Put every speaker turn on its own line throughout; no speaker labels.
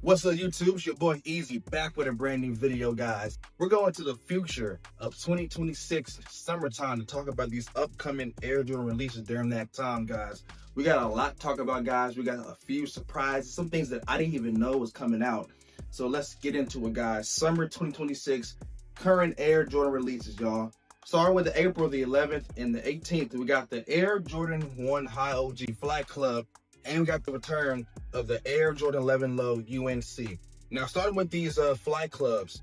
What's up, YouTube? It's your boy Easy back with a brand new video, guys. We're going to the future of 2026 summertime to talk about these upcoming Air Jordan releases during that time, guys. We got a lot to talk about, guys. We got a few surprises, some things that I didn't even know was coming out. So let's get into it, guys. Summer 2026 current Air Jordan releases, y'all. Starting with the April the 11th and the 18th, we got the Air Jordan 1 High OG Flight Club, and we got the return of the Air Jordan 11 Low UNC. Now, starting with these Flight Clubs,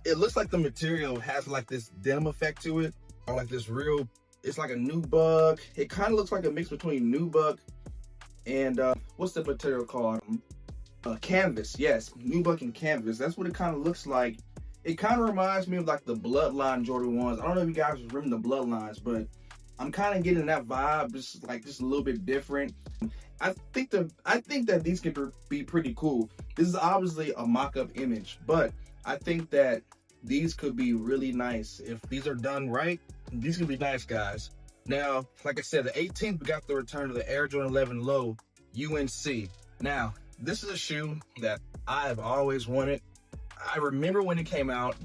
it looks like the material has like this denim effect to it, or like this real, it's like a nubuck. It kind of looks like a mix between nubuck and what's the material called? Canvas. Yes, nubuck and canvas. That's what it kind of looks like. It kind of reminds me of like the Bloodline Jordan 1s. I don't know if you guys remember the Bloodlines, but I'm kind of getting that vibe, just a little bit different. I think that these can be pretty cool. This is obviously a mock-up image, but I think that these could be really nice. If these are done right, these could be nice, guys. Now, like I said, the 18th, we got the return of the Air Jordan 11 Low UNC. Now, this is a shoe that I have always wanted. I remember when it came out,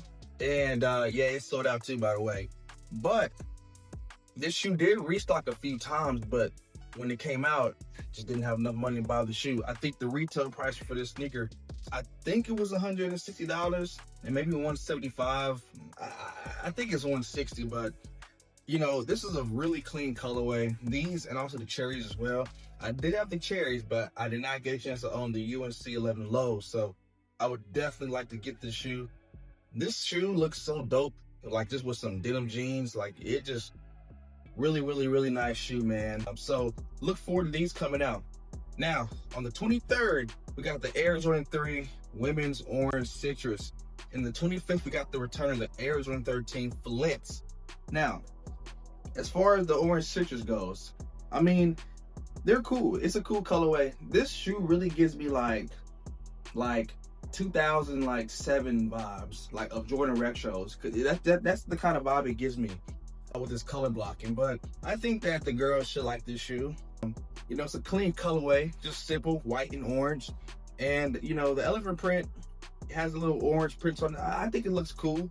and yeah, it sold out too, by the way. But this shoe did restock a few times, but when it came out, just didn't have enough money to buy the shoe. I think the retail price for this sneaker, I think it was $160 and maybe $175. I think it's $160, but you know, this is a really clean colorway. These and also the cherries as well. I did have the cherries, but I did not get a chance to own the UNC 11 Low, so I would definitely like to get this shoe. This shoe looks so dope, like just with some denim jeans. Like, it just really nice shoe, man. So look forward to these coming out. Now, on the 23rd, we got the Air Jordan 3 Women's Orange Citrus. And the 25th, we got the return of the Air Jordan 13 Flint. Now, as far as the Orange Citrus goes, I mean, they're cool. It's a cool colorway. This shoe really gives me like 2007 vibes, like of Jordan retros. That's the kind of vibe it gives me with this color blocking. But I think that the girls should like this shoe. You know, it's a clean colorway, just simple white and orange, and you know, the elephant print has a little orange print on it. I think it looks cool.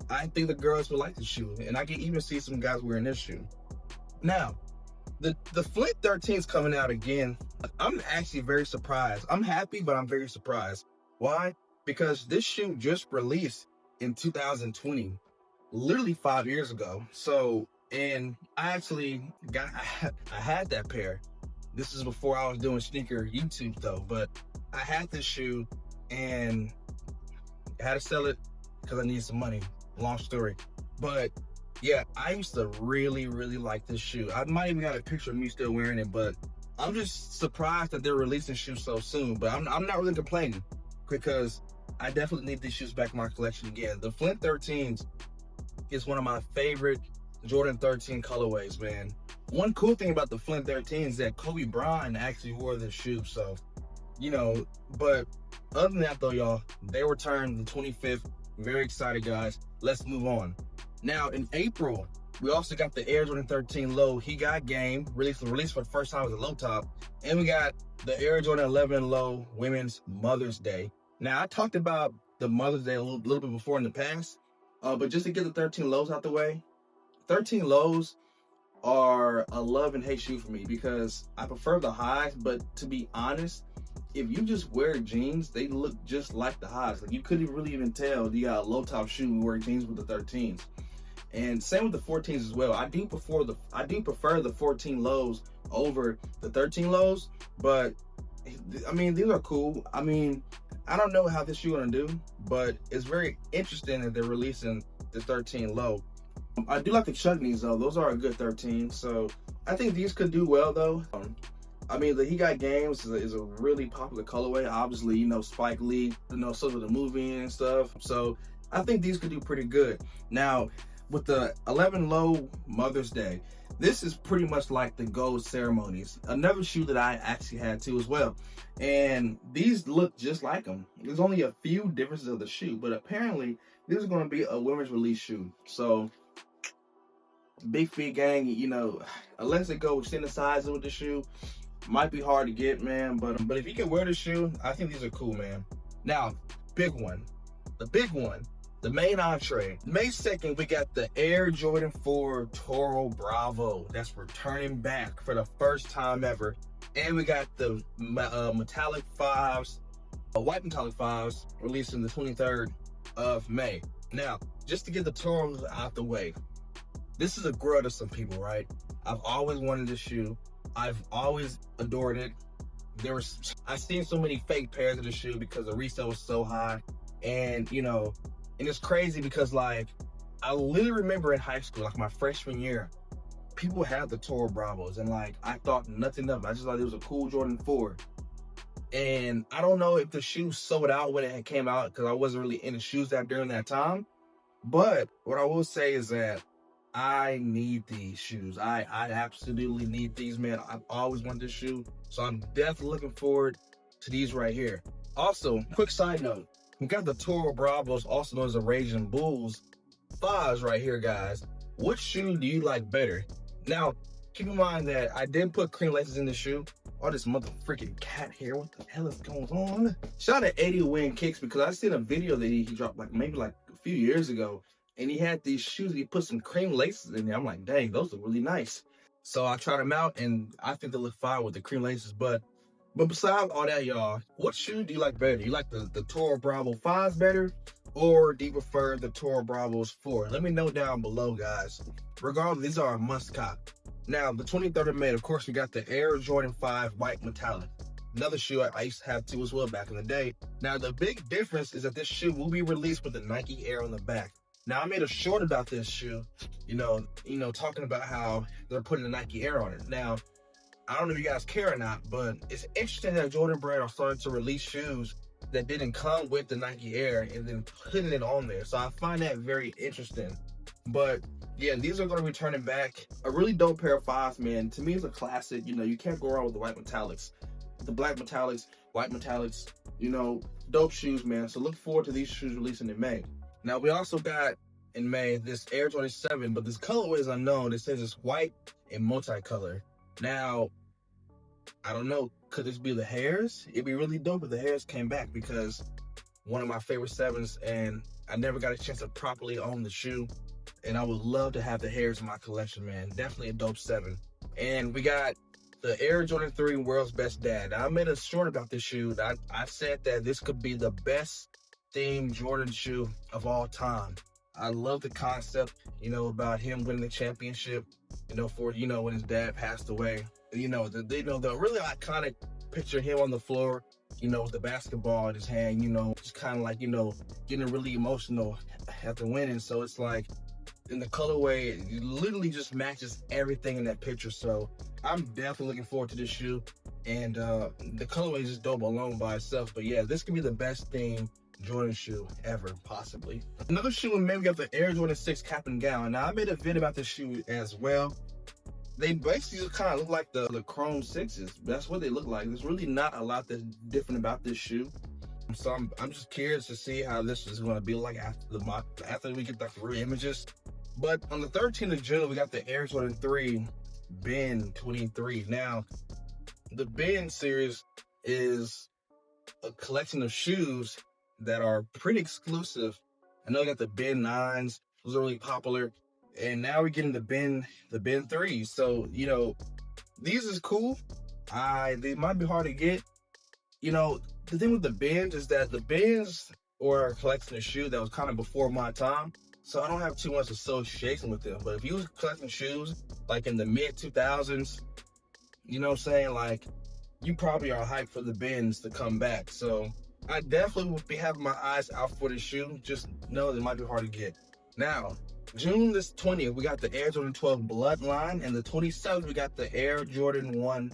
I think the girls would like the shoe, and I can even see some guys wearing this shoe. Now, the Flint 13 is coming out again. I'm actually very surprised. I'm happy, but I'm very surprised. Why? Because this shoe just released in 2020, literally 5 years ago. So, and I actually I had that pair. This is before I was doing sneaker YouTube though, but I had this shoe and I had to sell it because I needed some money. Long story. But yeah, I used to really like this shoe. I might even got a picture of me still wearing it, but I'm just surprised that they're releasing shoes so soon. But I'm not really complaining, because I definitely need these shoes back in my collection again. The Flint 13s is one of my favorite Jordan 13 colorways, man. One cool thing about the Flint 13 is that Kobe Bryant actually wore this shoe, so, you know. But other than that though, y'all, they returned the 25th. Very excited, guys. Let's move on. Now, in April, we also got the Air Jordan 13 Low He Got Game, released for the first time as a low top. And we got the Air Jordan 11 Low Women's Mother's Day. Now, I talked about the Mother's Day a little bit before in the past, but just to get the 13 Lows out the way, 13 Lows are a love and hate shoe for me, because I prefer the highs, but to be honest, if you just wear jeans, they look just like the highs. Like, you couldn't really even tell you got a low top shoe and wear jeans with the 13s. And same with the 14s as well. I do prefer the 14 Lows over the 13 Lows, but I mean, these are cool. I mean, I don't know how this shoe gonna do, but it's very interesting that they're releasing the 13 Low. I do like the Chutneys though. Those are a good 13. So I think these could do well though. I mean, the He Got Games is a really popular colorway. Obviously, you know, Spike Lee, you know, sort of the movie and stuff. So I think these could do pretty good. Now, with the 11 Low Mother's Day, this is pretty much like the gold ceremonies. Another shoe that I actually had too as well. And these look just like them. There's only a few differences of the shoe, but apparently this is going to be a women's release shoe. So Big Feet Gang, you know, unless they go extended sizes with the shoe, Might be hard to get, man, but if you can wear the shoe, I think these are cool, man. Now, big one, the big one, the main entree. May 2nd, we got the Air Jordan 4 Toro Bravo that's returning back for the first time ever. And we got the metallic 5s, white metallic 5s, released in the 23rd of May. Now, just to get the Toros out the way, this is a grudge to some people, right? I've always wanted this shoe. I've always adored it. I've seen so many fake pairs of the shoe because the resale was so high. And, you know, and it's crazy because, like, I literally remember in high school, like my freshman year, people had the Toro Bravos, and like, I thought nothing of it. I just thought it was a cool Jordan 4. And I don't know if the shoe sold out when it had came out because I wasn't really into shoes during that time. But what I will say is that I need these shoes. I absolutely need these, man. I've always wanted this shoe, so I'm definitely looking forward to these right here. Also, quick side note, we got the Toro Bravos, also known as the Raging Bulls 5s right here, guys. What shoe do you like better? Now, keep in mind that I did put cream laces in the shoe. All this motherfucking cat hair, what the hell is going on? Shout out to 80 Win Kicks, because I seen a video that he dropped maybe a few years ago, and he had these shoes, he put some cream laces in there. I'm like, dang, those look really nice. So I tried them out, and I think they look fine with the cream laces. But besides all that, y'all, what shoe do you like better? Do you like the Toro Bravo 5s better, or do you prefer the Toro Bravos 4? Let me know down below, guys. Regardless, these are a must cop. Now, the 23rd of May, of course, we got the Air Jordan 5 White Metallic. Another shoe I used to have too as well back in the day. Now, the big difference is that this shoe will be released with the Nike Air on the back. Now, I made a short about this shoe, you know, talking about how they're putting the Nike Air on it. Now, I don't know if you guys care or not, but it's interesting that Jordan Brand are starting to release shoes that didn't come with the Nike Air and then putting it on there. So I find that very interesting. But yeah, these are going to be returning back. A really dope pair of 5s, man. To me, it's a classic. You know, you can't go wrong with the white metallics. The black metallics, white metallics, you know, dope shoes, man. So look forward to these shoes releasing in May. Now, we also got in May this Air Jordan 7, but this colorway is unknown. It says it's white and multicolor. Now, I don't know. Could this be the hairs? It'd be really dope if the hairs came back, because one of my favorite 7s, and I never got a chance to properly own the shoe. And I would love to have the hairs in my collection, man. Definitely a dope 7. And we got the Air Jordan 3 World's Best Dad. Now, I made a short about this shoe. I said that this could be the best themed Jordan shoe of all time. I love the concept, you know, about him winning the championship, you know, when his dad passed away. You know, the really iconic picture of him on the floor, you know, with the basketball in his hand, you know, just kind of like, you know, getting really emotional after winning. So it's like, in the colorway, it literally just matches everything in that picture. So I'm definitely looking forward to this shoe. And the colorway is just dope alone by itself. But yeah, this could be the best thing Jordan shoe ever, possibly. Another shoe, and maybe we got the Air Jordan 6 cap and gown. Now, I made a video about this shoe as well. They basically just kind of look like the Chrome 6s. That's what they look like. There's really not a lot that's different about this shoe. So I'm just curious to see how this is going to be like after we get the real images. But on the 13th of June, we got the Air Jordan 3 Ben 23. Now, the Ben series is a collection of shoes that are pretty exclusive. I know we got the Ben 9s, those are really popular. And now we're getting the Ben 3s. So, you know, these is cool. They might be hard to get. You know, the thing with the Bens is that the Bens were a collection of shoes that was kind of before my time. So I don't have too much association with them. But if you was collecting shoes like in the mid 2000s, you know what I'm saying? Like, you probably are hyped for the Bens to come back. So I definitely would be having my eyes out for the shoe. Just know that it might be hard to get. Now, June this 20th, we got the Air Jordan 12 Bloodline. And the 27th, we got the Air Jordan 1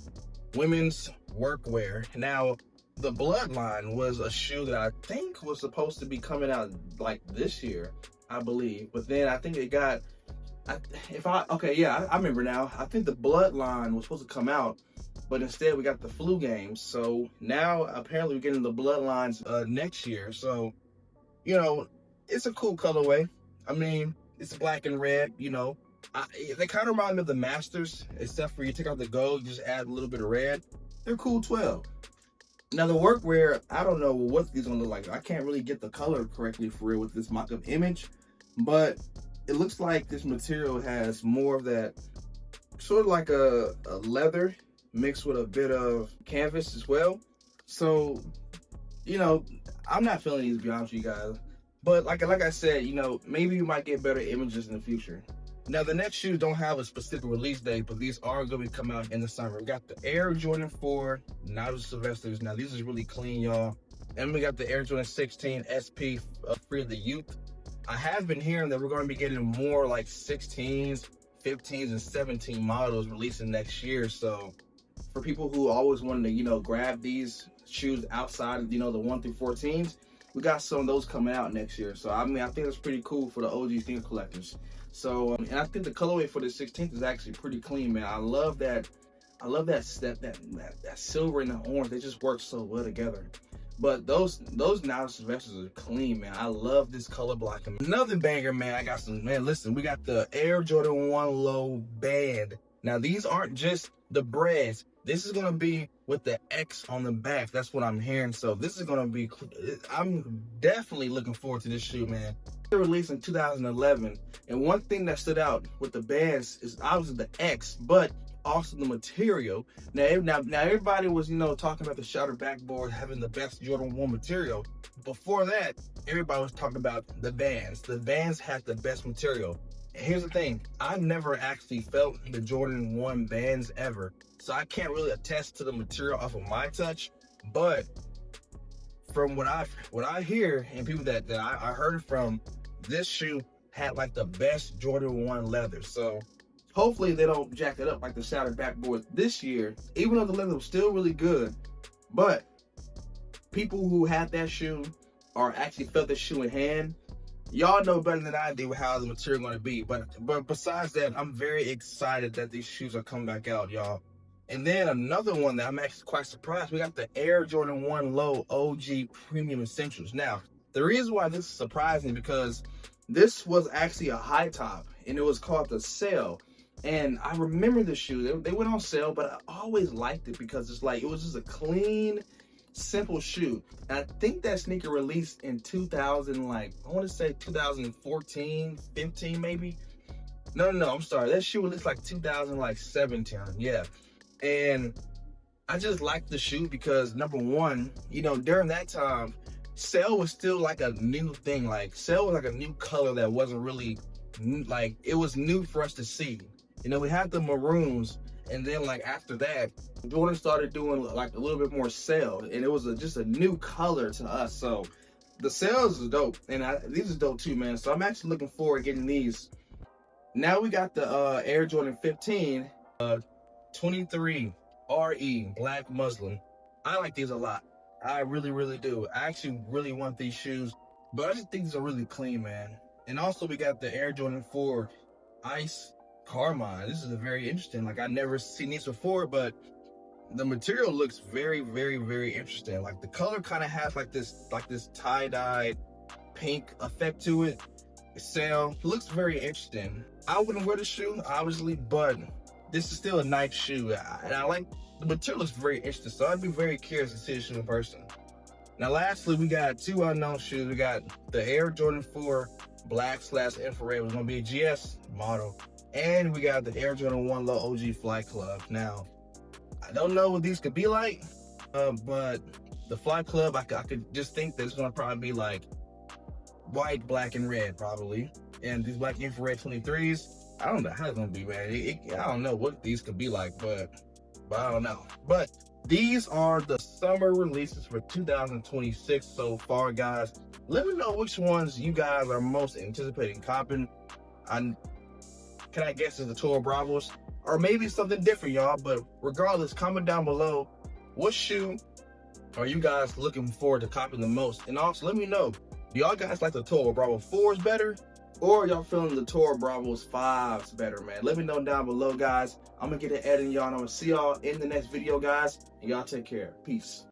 Women's Workwear. Now, the Bloodline was a shoe that I think was supposed to be coming out like this year, I believe. But then I think it got, I remember now. I think the Bloodline was supposed to come out, but instead we got the flu games. So now apparently we're getting the Bloodlines next year. So, you know, it's a cool colorway. I mean, it's black and red, you know. They kind of remind me of the Masters, except for you take out the gold, you just add a little bit of red. they're cool 12. Now the workwear, I don't know what these gonna look like. I can't really get the color correctly for real with this mock-up image, but it looks like this material has more of that, sort of like a leather mixed with a bit of canvas as well. So, you know, I'm not feeling these, to be honest with you guys. But like I said, you know, maybe you might get better images in the future. Now the next shoes don't have a specific release date, but these are going to be coming out in the summer. We got the Air Jordan 4 Nigel Sylvesters. Now these is really clean, y'all. And we got the Air Jordan 16 SP Free the Youth. I have been hearing that we're going to be getting more like 16s, 15s, and 17 models releasing next year. So for people who always wanted to, you know, grab these shoes outside of, you know, the 1 through 14s, we got some of those coming out next year. So I mean, I think that's pretty cool for the OG sneaker collectors. So and I think the colorway for the 16th is actually pretty clean, man. I love that silver and the orange. They just work so well together. But those Nigel Sylvesters are clean, man. I love this color blocking. Another banger, man. I got some, man, listen, we got the Air Jordan 1 Low Band. Now these aren't just the breads. This is gonna be with the X on the back. That's what I'm hearing. So this is gonna be, I'm definitely looking forward to this shoe, man. They were released in 2011, and one thing that stood out with the bands is obviously the X, but also the material. Now everybody was, you know, talking about the shattered backboard having the best Jordan 1 material. Before that, everybody was talking about the bands. The bands had the best material. And here's the thing, I've never actually felt the Jordan 1 bands ever, so I can't really attest to the material off of my touch. But from what I hear and people that I heard from, this shoe had like the best Jordan 1 leather. So hopefully they don't jack it up like the shattered backboard this year, even though the leather was still really good. But people who had that shoe or actually felt the shoe in hand, y'all know better than I do how the material going to be. But besides that, I'm very excited that these shoes are coming back out, y'all. And then another one that I'm actually quite surprised, we got the Air Jordan 1 Low OG Premium Essentials. Now, the reason why this is surprising because this was actually a high top, and it was called the Sail. And I remember the shoe. They went on sale, but I always liked it because it's like, it was just a clean, simple shoe. And I think that sneaker released in 2000, like, I want to say 2014, 15 maybe. No, I'm sorry. That shoe released like 2017, yeah. And I just liked the shoe because, number one, you know, during that time, Sail was still like a new thing. Like, Sail was like a new color that wasn't really, like, it was new for us to see. You know, we had the maroons, and then like after that, Jordan started doing like a little bit more Sail, and it was just a new color to us. So the Sails is dope, and these are dope too, man. So I'm actually looking forward to getting these. Now we got the Air Jordan 15 23 RE Black Muslin. I like these a lot. I really do. I actually really want these shoes, but I just think these are really clean, man. And also we got the Air Jordan 4 Ice Carmine. This is a very interesting, like, I've never seen these before, but the material looks very interesting. Like, the color kind of has like this tie-dyed pink effect to it. Sail looks very interesting. I wouldn't wear the shoe, obviously, but this is still a nice shoe, and I like the material. Looks very interesting, so I'd be very curious to see the shoe in person. Now lastly, we got two unknown shoes. We got the Air Jordan 4 Black/infrared, was gonna be a GS model, and we got the Air Jordan 1 Low OG Fly Club. Now, I don't know what these could be like, but the Fly Club, I could just think that it's gonna probably be like white, black, and red probably. And these black infrared 23s, I don't know how it's gonna be, man. I don't know what these could be like, but I don't know. But these are the summer releases for 2026 so far, guys. Let me know which ones you guys are most anticipating copping. Can I guess it's the Toro Bravos? Or maybe something different, y'all. But regardless, comment down below what shoe are you guys looking forward to copying the most. And also let me know, do y'all guys like the Toro Bravo 4s better? Or y'all feeling the Toro Bravos 5s better, man? Let me know down below, guys. I'm gonna get it editing, y'all, and I'm gonna see y'all in the next video, guys. And y'all take care. Peace.